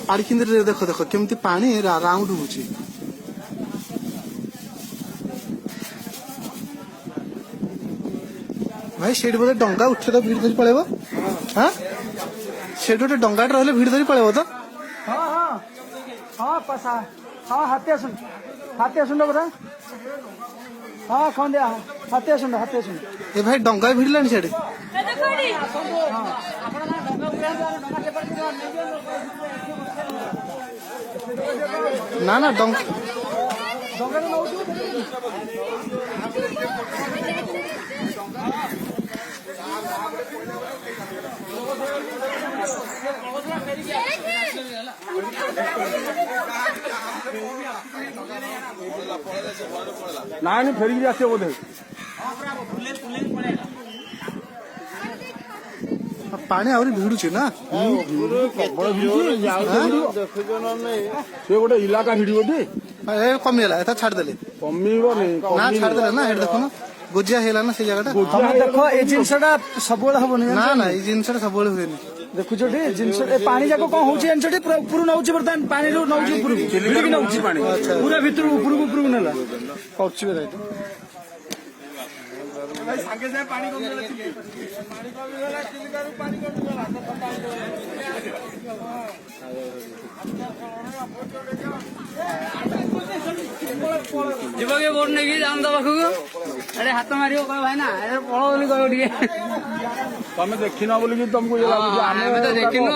ପାଣି କେମିତି ଦେଖ ଦେଖ କେମିତି ପାଣି ରାଉଣ୍ଡ ହଉଛି। ଭାଇ ସେଇଠି ବୋଧେ ଡଙ୍ଗା ଉଠେ ତ ଭିଡ ଧରି ପଳେଇବ। ହଁ ସେଇଠି ଗୋଟେ ଡଙ୍ଗାଟେ ରହିଲେ ଭିଡ ଧରି ପଳେଇବ ତ। ହଁ ହଁ ହଁ ପଶା ହଁ ହାତୀ ଆସୁଣ୍ଡ ପରା ହଁ ଖଣ୍ଡିଆ ହାତୀ ଆସୁଣ୍ଡ ଏ ଭାଇ ଡଙ୍ଗା ଭିଡିଲାଣି ସିଆଡେ। ନା ନା ଡଙ୍ଗା ନାଇଁ ଫେରିକି ଆସିବ ବୋଧେ। ପାଣି ଆହୁରି ଭିଡୁଛି ନା। ସେ ଗୋଟେ ଇଲାକା ଭିଡିବ ଯେ ଏ କମିଗଲା ଏଟା ଛାଡିଦେଲେ କମିବନି। ନା ଛାଡିଦେଲେ ନା ଏଠି ଦେଖୁନ ଗୋଜିଆ ହେଇଗଲା ନା ସେଇ ଜାଗାଟା। ଦେଖ ଏଇ ଜିନିଷଟା ସବୁବେଳେ ହବନି ନା ନା ଏଇ ଜିନିଷଟା ସବୁବେଳେ ହୁଏନି। ଦେଖୁଛଟି ଜିନିଷ ପାଣି ଯାକ କଣ ହଉଛି ଜାଣିଛଟି ପୁରା ଉପରୁ ନଉଛି ବର୍ତ୍ତମାନ ପାଣିରୁ ନଉଛି ଉପରକୁ ଭିଡ଼ିକି ନଉଛି ପାଣି ପୁରା ଭିତରୁ ଉପରକୁ ନେଲା କରୁଛି ସାଙ୍ଗେ ସାଙ୍ଗେ ପାଣି କମିଗଲା ଚିଲିକାରୁ ପାଣି କମିଗଲା। ଯିବ କି ବୋଟ ନେଇକି ଯାଆନ୍ ତ ପାଖକୁ ଆରେ ହାତ ମାରିବ କହିବ ଭାଇ ନା ପଳ ବୋଲି କହିବ ଟିକେ। ତମେ ଦେଖିନ ବୋଲିକି ତମକୁ ଇଏ ଲାଗୁଛି। ଆମେ ତ ଦେଖିନୁ।